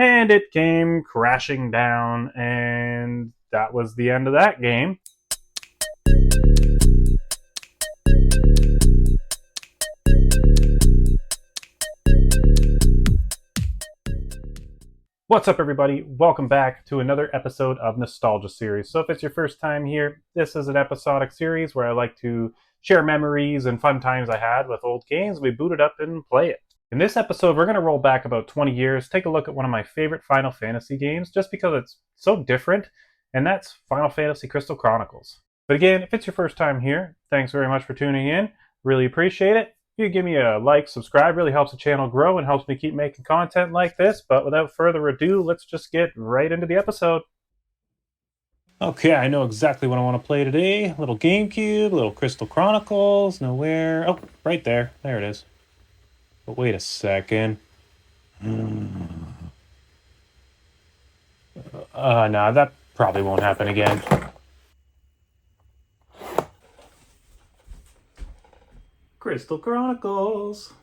and it came crashing down, and that was the end of that game. What's up, everybody? Welcome back to another episode of Nostalgia Series. So if it's your first time here, this is an episodic series where I like to share memories and fun times I had with old games. We boot it up and play it. In this episode, we're going to roll back about 20 years, take a look at one of my favorite Final Fantasy games, just because it's so different, and that's Final Fantasy Crystal Chronicles. But again, if it's your first time here, thanks very much for tuning in. Really appreciate it. If you give me a like, subscribe, really helps the channel grow and helps me keep making content like this. But without further ado, let's just get right into the episode. Okay, I know exactly what I want to play today. A little GameCube, a little Crystal Chronicles. Nowhere. Oh, right there. There it is. But wait a second. No, that probably won't happen again. Crystal Chronicles.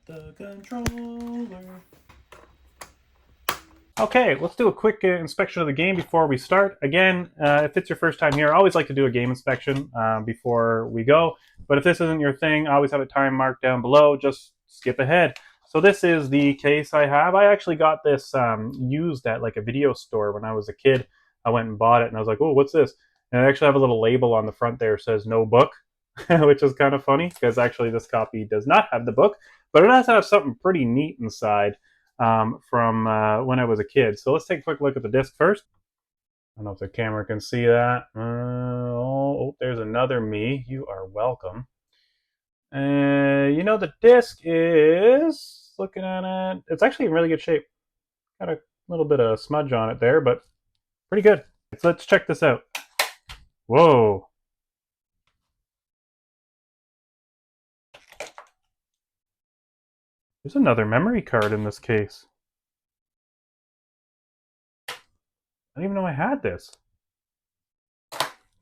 The controller. Okay, let's do a quick inspection of the game before we start. Again, if it's your first time here, I always like to do a game inspection before we go. But if this isn't your thing, I always have a time marked down below. Just skip ahead. So this is the case I have. I actually got this used at like a video store when I was a kid. I went and bought it, and I was like, oh, what's this? And I actually have a little label on the front there that says no book, which is kind of funny because actually this copy does not have the book. But it does have something pretty neat inside from when I was a kid. So let's take a quick look at the disc first. I don't know if the camera can see that. Oh, there's another me. You are welcome. The disc is, looking at it, it's actually in really good shape. Got a little bit of smudge on it there, but pretty good. So let's check this out. Whoa. There's another memory card in this case. I didn't even know I had this.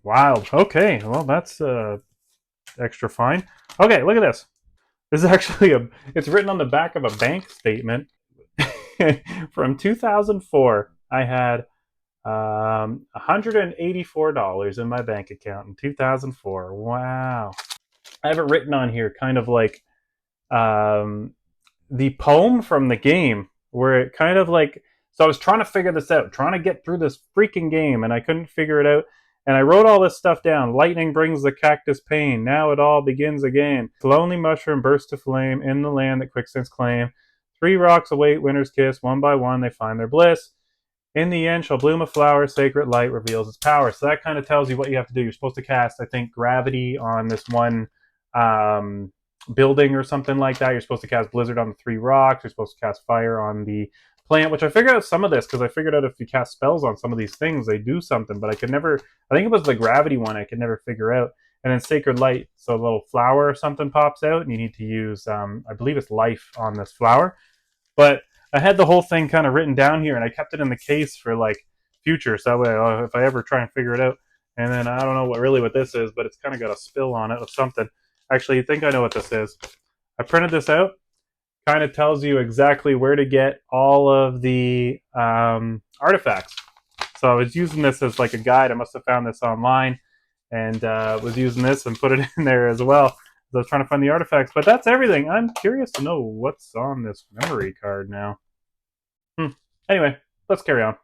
Wild. Okay, well that's extra fine. Okay, look at this. This is actually it's written on the back of a bank statement from 2004. I had $184 in my bank account in 2004. Wow. I have it written on here kind of like the poem from the game, where it kind of like, so I was trying to figure this out, trying to get through this freaking game, and I couldn't figure it out. And I wrote all this stuff down. Lightning brings the cactus pain. Now it all begins again. Lonely mushroom bursts to flame in the land that quicksands claim. 3 rocks await winter's kiss. One by one they find their bliss. In the end shall bloom a flower. Sacred light reveals its power. So that kind of tells you what you have to do. You're supposed to cast, I think, gravity on this one building or something like that. You're supposed to cast blizzard on the 3 rocks. You're supposed to cast fire on the plant, which I figured out some of this because I figured out if you cast spells on some of these things, they do something, but I could never, I think it was the gravity one I could never figure out. And then sacred light, so a little flower or something pops out, and you need to use, I believe it's life on this flower. But I had the whole thing kind of written down here, and I kept it in the case for like future, so that way if I ever try and figure it out. And then I don't know what this is, but it's kind of got a spill on it of something. Actually, I think I know what this is. I printed this out. Kind of tells you exactly where to get all of the artifacts. So I was using this as like a guide. I must have found this online and was using this and put it in there as well. So I was trying to find the artifacts, but that's everything. I'm curious to know what's on this memory card now. Anyway, let's carry on.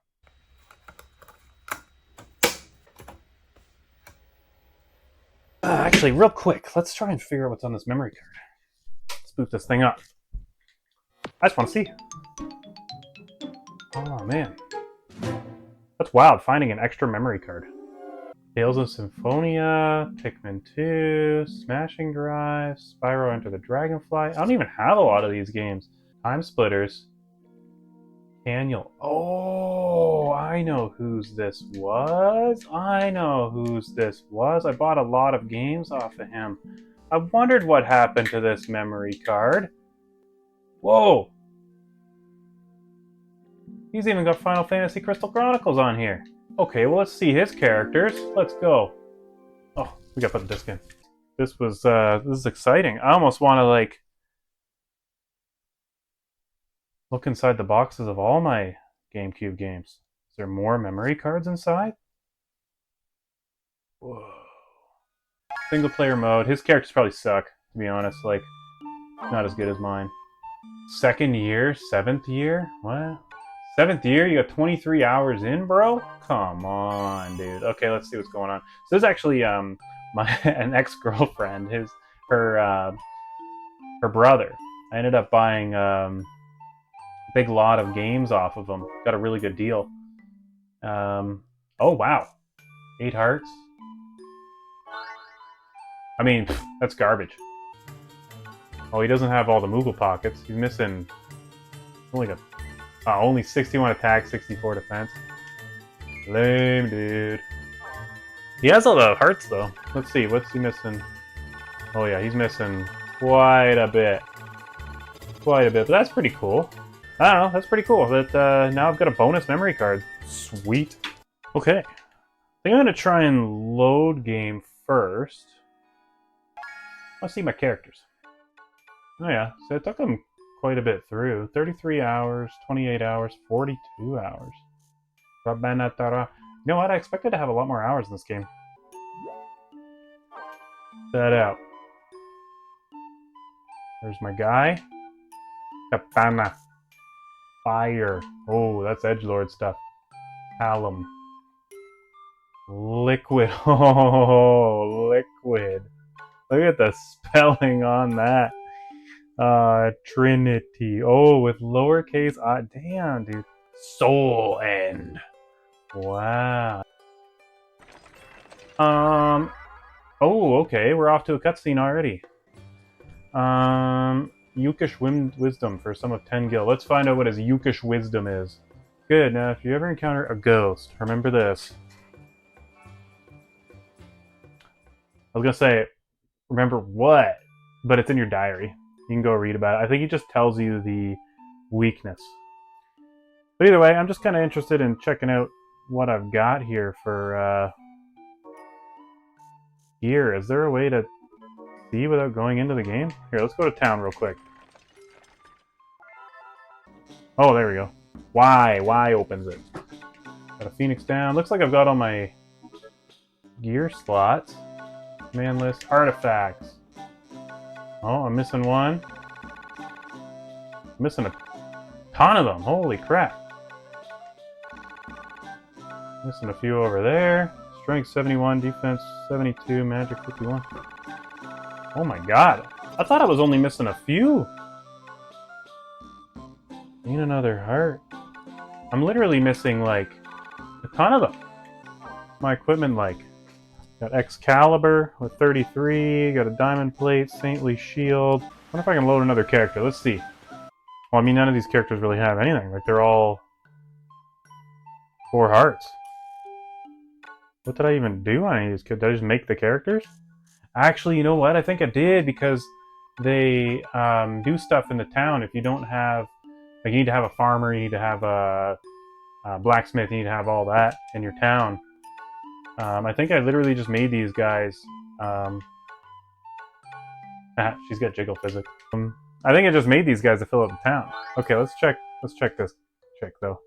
Actually, real quick, let's try and figure out what's on this memory card. Let's boot this thing up. I just want to see. Oh, man. That's wild, finding an extra memory card. Tales of Symphonia, Pikmin 2, Smashing Drive, Spyro Enter the Dragonfly. I don't even have a lot of these games. Time Splitters. Daniel. Oh, I know whose this was. I bought a lot of games off of him. I wondered what happened to this memory card. Whoa! He's even got Final Fantasy Crystal Chronicles on here. Okay, well, let's see his characters. Let's go. Oh, we gotta put the disc in. This is exciting. I almost want to, like, look inside the boxes of all my GameCube games. Is there more memory cards inside? Whoa. Single player mode. His characters probably suck, to be honest. Like, not as good as mine. Second year? Seventh year? What? Seventh year? You got 23 hours in, bro? Come on, dude. Okay, let's see what's going on. So this is actually my an ex-girlfriend, her brother. I ended up buying a big lot of games off of him. Got a really good deal. Oh wow, 8 hearts. I mean, that's garbage. Oh, he doesn't have all the Moogle pockets. He's missing only 61 attack, 64 defense. Lame, dude. He has all the hearts, though. Let's see, what's he missing? Oh yeah, he's missing quite a bit. Quite a bit, but that's pretty cool. I don't know, that's pretty cool. That now I've got a bonus memory card. Sweet. Okay. I think I'm going to try and load game first. Let's see my characters. Oh yeah, so it took them quite a bit through. 33 hours, 28 hours, 42 hours. You know what? I expected to have a lot more hours in this game. That out. There's my guy. Katana. Fire. Oh, that's edgelord stuff. Alum. Liquid. Oh, liquid. Look at the spelling on that. Trinity. Oh, with lowercase I. Damn, dude. Soul End. Wow. Oh, okay. We're off to a cutscene already. Yukish Wisdom for some of 10 gil. Let's find out what his Yukish Wisdom is. Good. Now, if you ever encounter a ghost, remember this. I was gonna say, remember what? But it's in your diary. You can go read about it. I think he just tells you the weakness. But either way, I'm just kind of interested in checking out what I've got here for gear. Is there a way to see without going into the game? Here, let's go to town real quick. Oh, there we go. Y opens it. Got a Phoenix down. Looks like I've got all my gear slots. Man list. Artifacts. Oh, I'm missing one. I'm missing a ton of them. Holy crap. Missing a few over there. Strength 71, defense 72, magic 51. Oh my god. I thought I was only missing a few. Need another heart. I'm literally missing, like, a ton of them. My equipment, like, got Excalibur with 33, got a diamond plate, saintly shield. I wonder if I can load another character. Let's see. Well, I mean, none of these characters really have anything. Like, they're all 4 hearts. What did I even do on any of these? Did I just make the characters? Actually, you know what? I think I did, because they do stuff in the town. If you don't have, like, you need to have a farmer, you need to have a blacksmith, you need to have all that in your town. I think I literally just made these guys. She's got jiggle physics. I think I just made these guys to fill up the town. Okay, let's check. Let's check this chick though.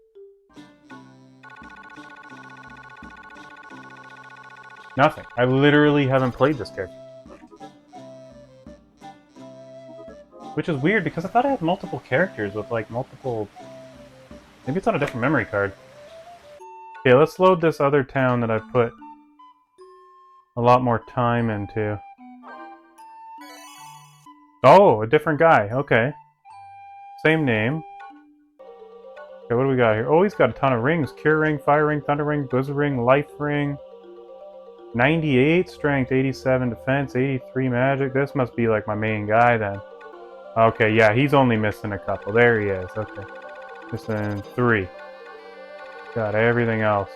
Nothing. I literally haven't played this character. Which is weird, because I thought I had multiple characters with, like, multiple... Maybe it's on a different memory card. Okay, let's load this other town that I put a lot more time into. Oh, a different guy. Okay. Same name. Okay, what do we got here? Oh, he's got a ton of rings. Cure Ring, Fire Ring, Thunder Ring, Blizzard Ring, Life Ring. 98 strength, 87 defense, 83 magic. This must be like my main guy then. Okay, yeah, he's only missing a couple. There he is. Okay. Missing 3. Got everything else.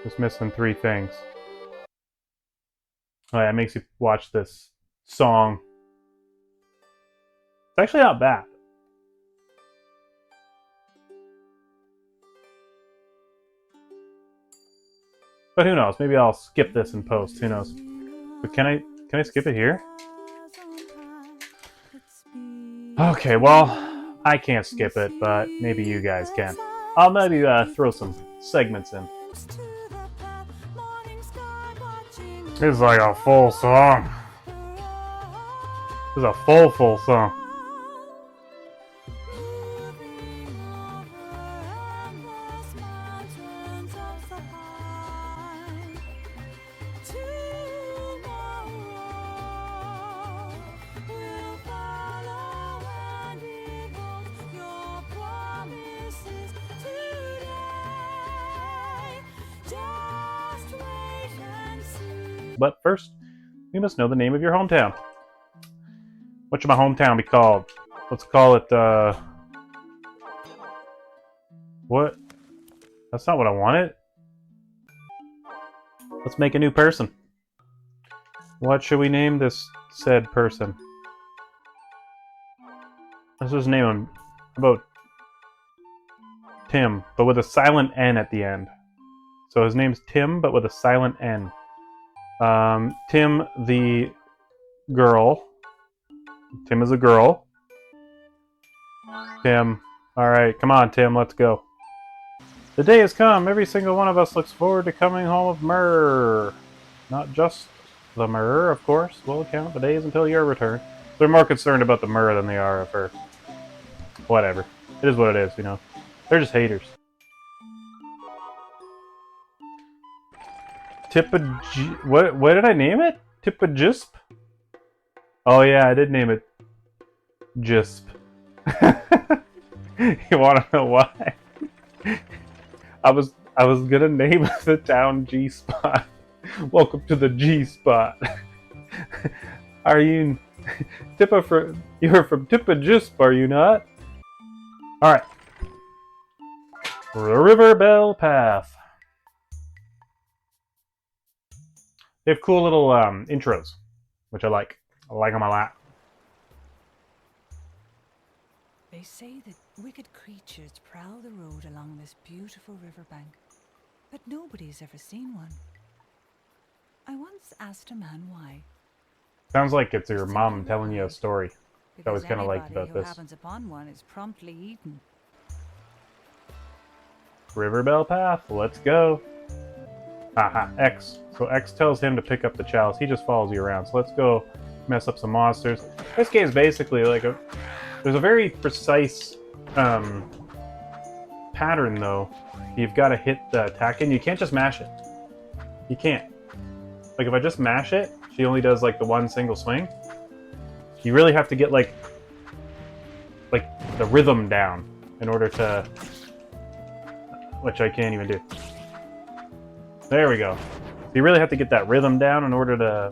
Just missing 3 things. Oh yeah, it makes you watch this song. It's actually not bad. But who knows? Maybe I'll skip this in post. Who knows? But can I skip it here? Okay, well, I can't skip it, but maybe you guys can. I'll maybe throw some segments in. It's like a full song. It's a full song. But first, we must know the name of your hometown. What should my hometown be called? Let's call it, what? That's not what I wanted. Let's make a new person. What should we name this said person? Let's just name him about Tim, but with a silent N at the end. So his name's Tim, but with a silent N. Tim the girl. Tim is a girl. Tim. Alright, come on, Tim, let's go. The day has come. Every single one of us looks forward to coming home with Myrrh. Not just the Myrrh, of course. We'll count the days until your return. They're more concerned about the Myrrh than they are of her. Whatever. It is what it is, you know. They're just haters. What did I name it? Tippa-Jisp? Oh yeah, I did name it Jisp. You wanna know why? I was gonna name the town G-Spot. Welcome to the G-Spot. Are you you're from Tippa-Jisp, are you not? Alright. River Bell Path. They have cool little intros, which I like. I like them a lot. They say that wicked creatures prowl the road along this beautiful riverbank, but nobody's ever seen one. I once asked a man why. Sounds like it's your mom telling you a story. I always kind of liked about this. Who happens upon one is promptly eaten. River Bell Path, let's go. Haha, X. So X tells him to pick up the chalice. He just follows you around. So let's go mess up some monsters. This game is basically like there's a very precise pattern though. You've got to hit the attack and you can't just mash it. You can't. Like if I just mash it, she only does like the one single swing. You really have to get like the rhythm down in order to, which I can't even do. There we go. So you really have to get that rhythm down in order to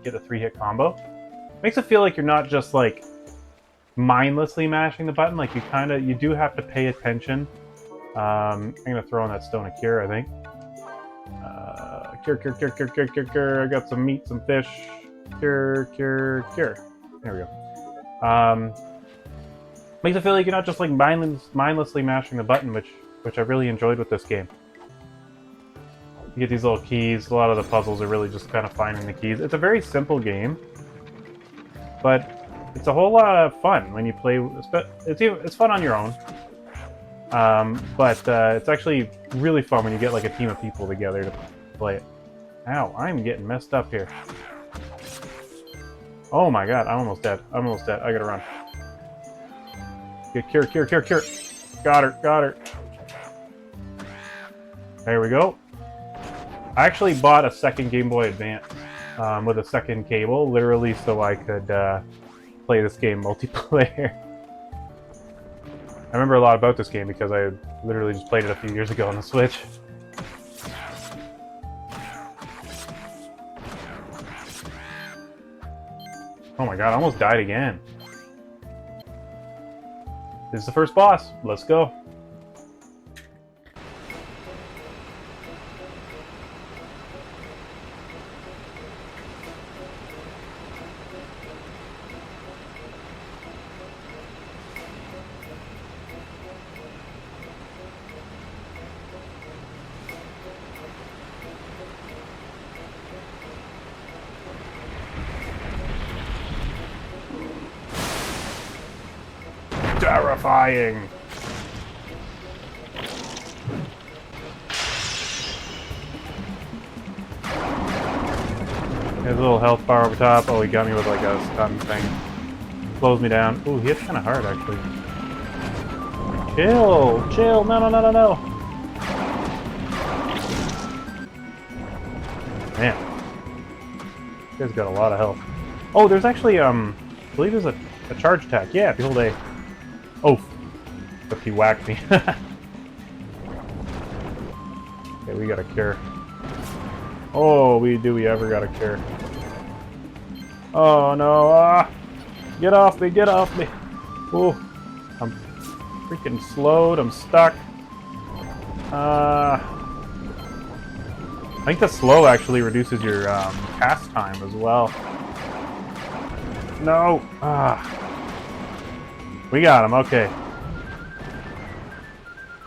get a 3-hit combo. Makes it feel like you're not just like mindlessly mashing the button. Like you do have to pay attention. I'm gonna throw in that Stone of Cure, I think. Cure. I got some meat, some fish. Cure. There we go. Makes it feel like you're not just like mindlessly mashing the button, which I really enjoyed with this game. You get these little keys. A lot of the puzzles are really just kind of finding the keys. It's a very simple game, but it's a whole lot of fun when you play. It's fun on your own, but it's actually really fun when you get like a team of people together to play it. Ow, I'm getting messed up here. Oh my god, I'm almost dead. I gotta run. Get cure. Got her. There we go. I actually bought a second Game Boy Advance with a second cable, literally so I could play this game multiplayer. I remember a lot about this game because I literally just played it a few years ago on the Switch. Oh my god, I almost died again. This is the first boss. Let's go. Terrifying. There's a little health bar over top. Oh, he got me with like a stun thing. Slows me down. Ooh, he hits kind of hard actually. Chill, chill. No, no, no, no, no. Man, this guy's got a lot of health. Oh, there's actually I believe there's a charge attack. Yeah, if you hold A. Oh, but he whacked me. Okay, we got a cure. Oh, we ever got a cure. Oh no, get off me, get off me. Oh, I'm freaking slowed, I'm stuck. I think the slow actually reduces your cast time as well. No, we got him, okay.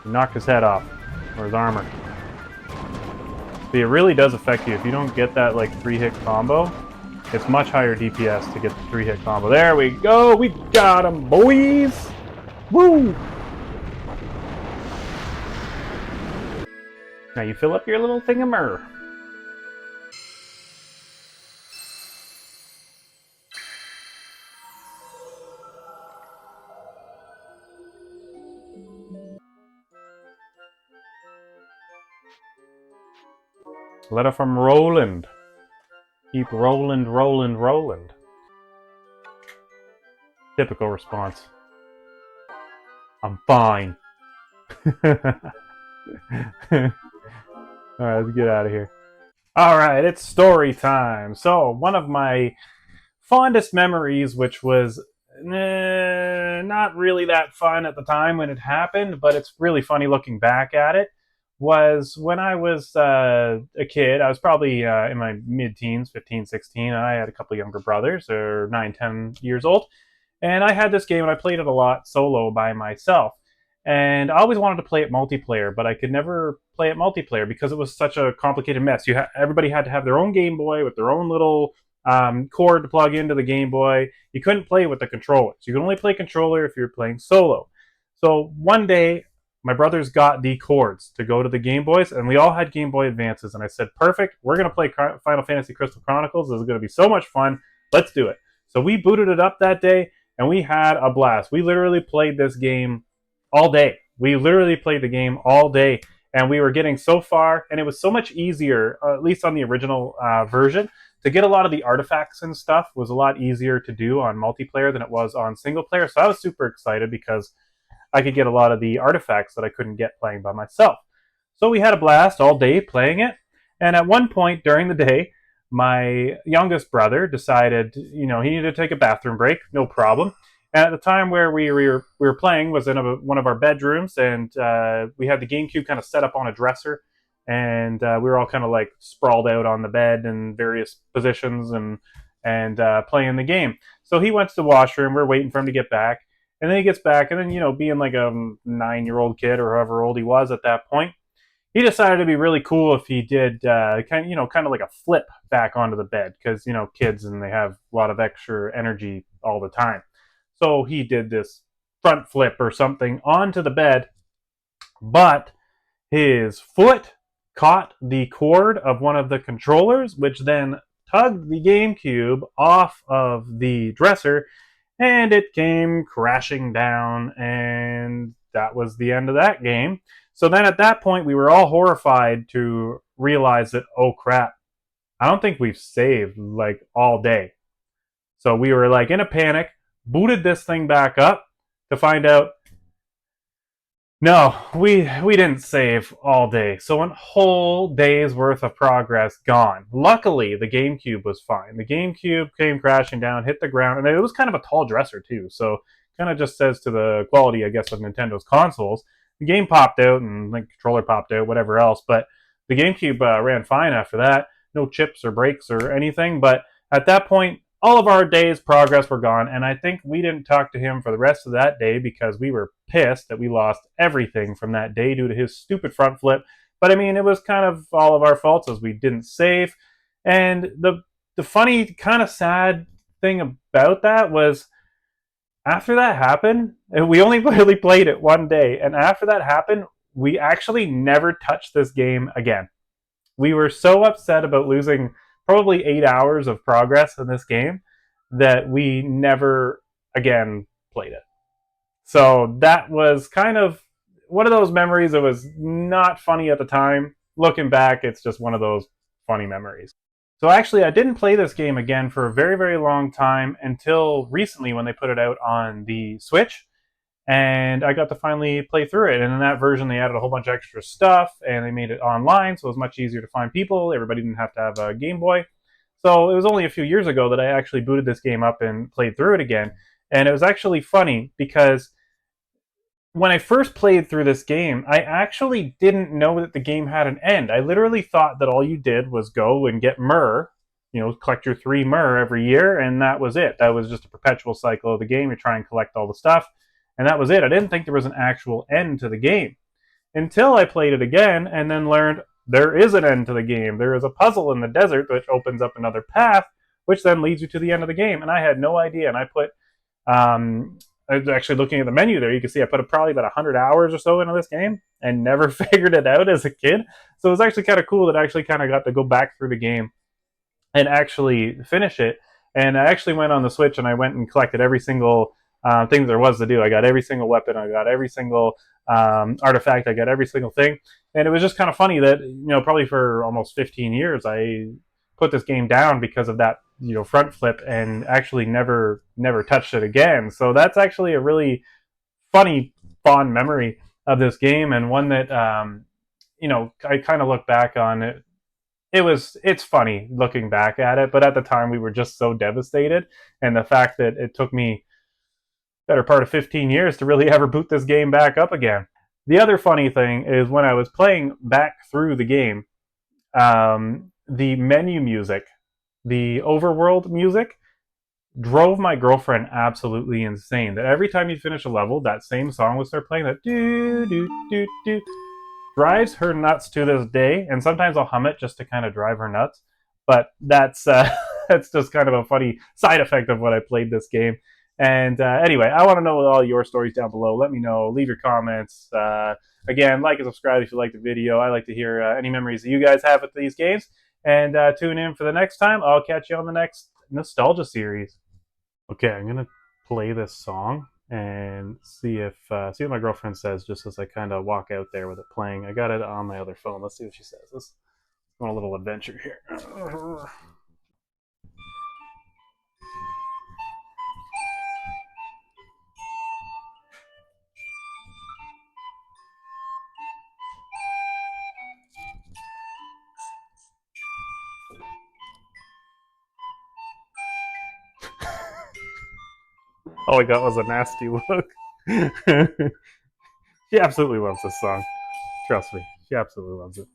He knocked his head off, or his armor. See, it really does affect you. If you don't get that like 3-hit combo, it's much higher DPS to get the 3-hit combo. There we go! We got him, boys! Woo! Now you fill up your little thingamer. Letter from Roland. Keep Roland, Roland, Roland. Typical response. I'm fine. Alright, let's get out of here. Alright, it's story time. So, one of my fondest memories, which was not really that fun at the time when it happened, but it's really funny looking back at it, was when I was a kid. I was probably in my mid-teens, 15, 16. I had a couple younger brothers, or 9, 10 years old. And I had this game, and I played it a lot solo by myself. And I always wanted to play it multiplayer, but I could never play it multiplayer because it was such a complicated mess. Everybody had to have their own Game Boy with their own little cord to plug into the Game Boy. You couldn't play with the controllers. You could only play controller if you were playing solo. So one day, my brothers got the cords to go to the Game Boys, and we all had Game Boy Advances. And I said, perfect, we're going to play Final Fantasy Crystal Chronicles. This is going to be so much fun. Let's do it. So we booted it up that day, and we had a blast. We literally played this game all day. We literally played the game all day, and we were getting so far, and it was so much easier, at least on the original version, to get a lot of the artifacts and stuff was a lot easier to do on multiplayer than it was on single player. So I was super excited because I could get a lot of the artifacts that I couldn't get playing by myself. So we had a blast all day playing it, and at one point during the day, my youngest brother decided, he needed to take a bathroom break, no problem. And at the time where we were playing was in one of our bedrooms, and we had the GameCube kind of set up on a dresser, and we were all kind of like sprawled out on the bed in various positions and playing the game. So he went to the washroom. We're waiting for him to get back, and then he gets back, and then being like a 9-year-old kid or however old he was at that point, he decided it'd be really cool if he did kind of like a flip back onto the bed because kids and they have a lot of extra energy all the time. So he did this front flip or something onto the bed, but his foot caught the cord of one of the controllers, which then tugged the GameCube off of the dresser, and it came crashing down, and that was the end of that game. So then at that point, we were all horrified to realize that, oh crap, I don't think we've saved like all day. So we were like in a panic, booted this thing back up to find out, no, we didn't save all day. So a whole day's worth of progress gone. Luckily, the GameCube was fine. The GameCube came crashing down, hit the ground, and it was kind of a tall dresser too. So kind of just says to the quality, I guess, of Nintendo's consoles. The game popped out and the controller popped out, whatever else. But the GameCube ran fine after that. No chips or breaks or anything. But at that point, all of our day's progress were gone, and I think we didn't talk to him for the rest of that day because we were pissed that we lost everything from that day due to his stupid front flip. But I mean, it was kind of all of our faults as we didn't save. And the funny, kind of sad thing about that was After that happened, we only really played it one day, and after that happened, we actually never touched this game again. We were so upset about losing probably 8 hours of progress in this game that we never again played it. So that was kind of one of those memories that was not funny at the time. Looking back, it's just one of those funny memories. So actually, I didn't play this game again for a very, very long time until recently when they put it out on the Switch. And I got to finally play through it. And in that version, they added a whole bunch of extra stuff and they made it online, so it was much easier to find people. Everybody didn't have to have a Game Boy. So it was only a few years ago that I actually booted this game up and played through it again. And it was actually funny because when I first played through this game, I actually didn't know that the game had an end. I literally thought that all you did was go and get myrrh, collect your 3 myrrh every year, and that was it. That was just a perpetual cycle of the game. You try and collect all the stuff, and that was it. I didn't think there was an actual end to the game until I played it again and then learned there is an end to the game. There is a puzzle in the desert which opens up another path, which then leads you to the end of the game. And I had no idea. And I put I was actually looking at the menu there. You can see I put probably about 100 hours or so into this game and never figured it out as a kid. So it was actually kind of cool that I actually kind of got to go back through the game and actually finish it. And I actually went on the Switch and I went and collected every single thing there was to do. I got every single weapon. I got every single artifact. I got every single thing. And it was just kind of funny that, probably for almost 15 years, I put this game down because of that front flip and actually never touched it again. So that's actually a really funny fond memory of this game, and one that I kind of look back on it. It's funny looking back at it, but at the time we were just so devastated, and the fact that it took me better part of 15 years to really ever boot this game back up again. The other funny thing is when I was playing back through the game, the menu music, the overworld music, drove my girlfriend absolutely insane. That every time you finish a level, that same song would start playing. That do do do do drives her nuts to this day. And sometimes I'll hum it just to kind of drive her nuts. But that's that's just kind of a funny side effect of when I played this game. And anyway, I want to know all your stories down below. Let me know. Leave your comments. Again, like and subscribe if you like the video. I like to hear any memories that you guys have with these games. And tune in for the next time. I'll catch you on the next nostalgia series. Okay, I'm gonna play this song and see what my girlfriend says just as I kind of walk out there with it playing. I got it on my other phone. Let's see what she says. Let's go on a little adventure here. All I got was a nasty look. She absolutely loves this song. Trust me, she absolutely loves it.